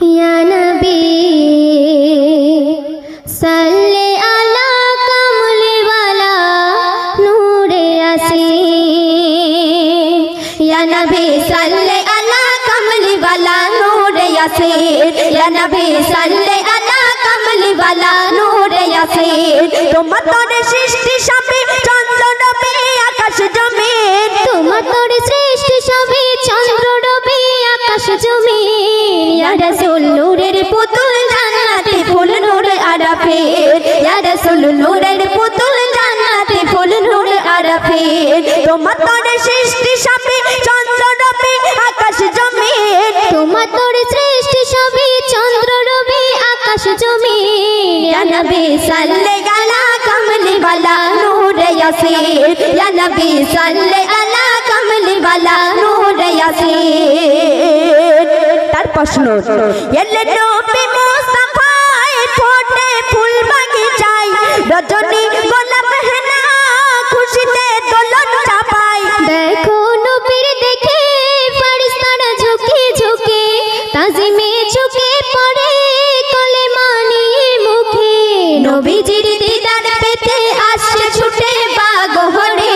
या नबी सल्ले अला कमली वाला नूरे यासीन। या नबी सल्ले अला कमली वाला नूरे यासीन। या नबी सल्ले अला कमली वाला नूरे यासीन। তোমার তোরে সৃষ্টি সবে চন্দ্র রবি আকাশ জমিন। তোমার তোর সৃষ্টি সবে চন্দ্র রবি আকাশ জমিন। ইয়া রাসূল নূরের পুতুল জান্নাতে ফুল নূর আরাফাত। ইয়া রাসূল নূরের পুতুল জান্নাতে ফুল নূর আরাফাত। তোমার তোরে সৃষ্টি সবে চন্দ্র রবি আকাশ জমিন। তোমার তোর সৃষ্টি সবে চন্দ্র রবি আকাশ জমিন। ইয়া নবী সাল্লে আলা কমলি ওয়ালা নূর ইয়াসিন। ইয়া নবী সাল্লে আলা কমলি ওয়ালা নূর ইয়াসিন। তার প্রশ্ন এলে নবী মুস্তাফায় ফোটে ফুল বাগিচায় রজনী গোলাপ হেনা খুশিতে দোলন চাপায়। দেখো নবীর দেখে ফেরেশতারা ঝুঁকে ঝুঁকে তাজিমে ঝুঁকে পড়ে কলেমা নিয়ে মুখে। নবীজির দিদার পেতে আসছে ছুটে বাগহরে।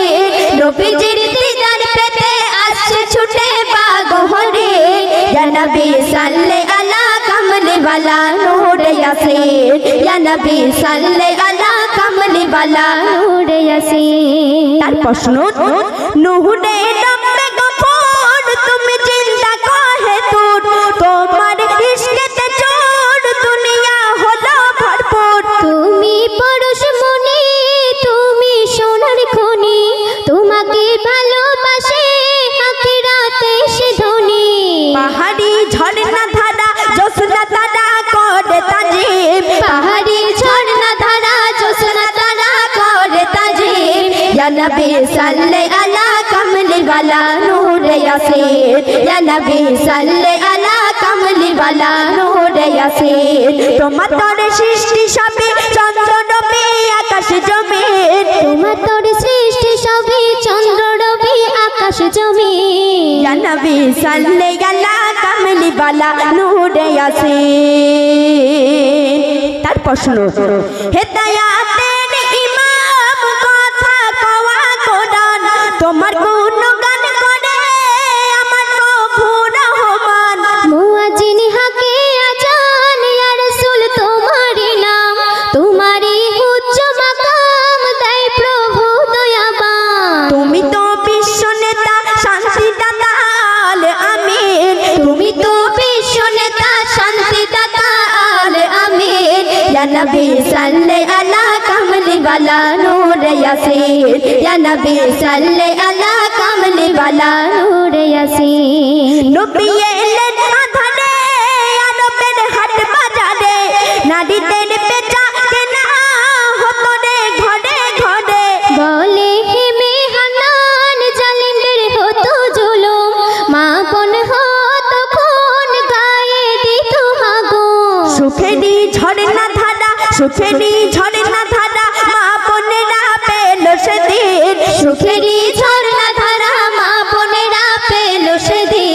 নবীজির দিদার পেতে আসছে ছুটে বাগহরে। ইয়া নবী সাল্লে আলা কমলি ওয়ালা নূর ইয়াসিন। ইয়া নবী সাল্লে আলা কমলি ওয়ালা নূর ইয়াসিন। তার প্রশ্ন নুহুরে রব্বে গফুর তুমি জিন্দা কহে তুর তোমার ইশকেতে চোর দুনিয়া হলো ভরপুর। তুমি পরশমণি তুমি সোনার খনি তোমাকে ভালোবাসে আখিরাতে সে ধনী। পাহাড়ি ঝর্ণা ধারা জোছনা তারা করে তাজিম। পাহাড়ি ঝর্ণা ধারা জোছনা তারা করে তাজিম। ইয়া নবী সাল্লে আলা কমলি ওয়ালা নূর ইয়াসিন। ইয়া নবী সাল্লে আলা কমলি ওয়ালা নূর ইয়াসিন। তোমার তোরে সৃষ্টি সবে চন্দ্র রবি আকাশ জমিন। তোমার তোর সৃষ্টি সবই চন্দ্র রবি আকাশ জমিন। ইয়া নবী সাল্লে আলা কমলি ওয়ালা নূর ইয়াসিন। তার প্রশ্ন হেদায়াতের ইমাম কথা কওয়া কোরআন তোমার গুণগান করে আমার প্রভু রহমান। মুয়াজ্জিন হাকে আজান ইয়া রাসূল তোমারি নাম তোমারি উচ্চ মাকাম দেয় প্রভু দয়াবান। তুমি তো বিশ্ব নেতা শান্তি দাতা আল আমিন। তুমি তো বিশ্ব নেতা শান্তি দাতা আল আমিন। ইয়া নবী সাল্লে আলা কমলি ওয়ালা নূর ইয়াসিন। ইয়া নবী সাল্লে আলা কমলি ওয়ালা নূর ইয়াসিন। নবী এলেন আধারে আরবের হাট বাজারে নারীদের বেচা কেনা হতো রে ঘরে ঘরে। বলে হেমে হানান জালিমদের হতো জুলুম মা বোন হতো খুন গায়ে দিত আগুন। সুখেরই ঝর্ণা ধারা সুখেরই ঝর্ণা ধারা মা বোনেরা পেল সেদিন। সুখেরই ঝর্ণা ধারা মা বোনেরা পেল সেদিন।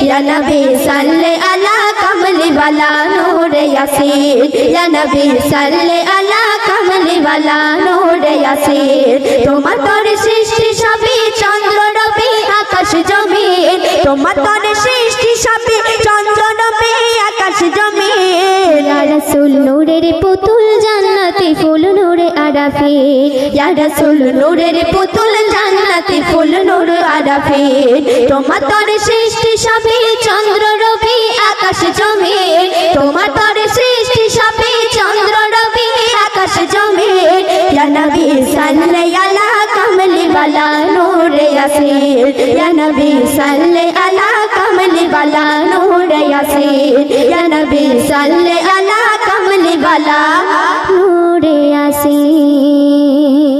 ইয়া নবী সাল্লে আলা কমলি ওয়ালা নূর ইয়াসিন। ইয়া নবী সাল্লে আলা কমলি ওয়ালা নূর ইয়াসিন। তোমার তোর সৃষ্টি সবই চন্দ্র রবি আকাশ জমিন। তোমার তোরে সৃষ্টি সবে চন্দ্র রবি আকাশ জমিন। ইয়া রাসূল নূরের পুতুল জান্নাতে ফুল নূরে আরাফাত। ইয়া রাসূল নূরের পুতুল জান্নাতে ফুল নূর আরাফাত। তোমার তোর সৃষ্টি সবে চন্দ্র রবি আকাশ জমিন। তোমার তোর সৃষ্টি সবে চন্দ্র রবি আকাশ জমিন। ইয়া নবী সাল্লে আলা কমলি ওয়ালা নূর ইয়াসিন। ইয়া নবী সাল্লে আলা কমলি ওয়ালা নূর ইয়াসিন। ইয়া নবী সাল্লে আলা কমলি ওয়ালা নূর ইয়াসিন।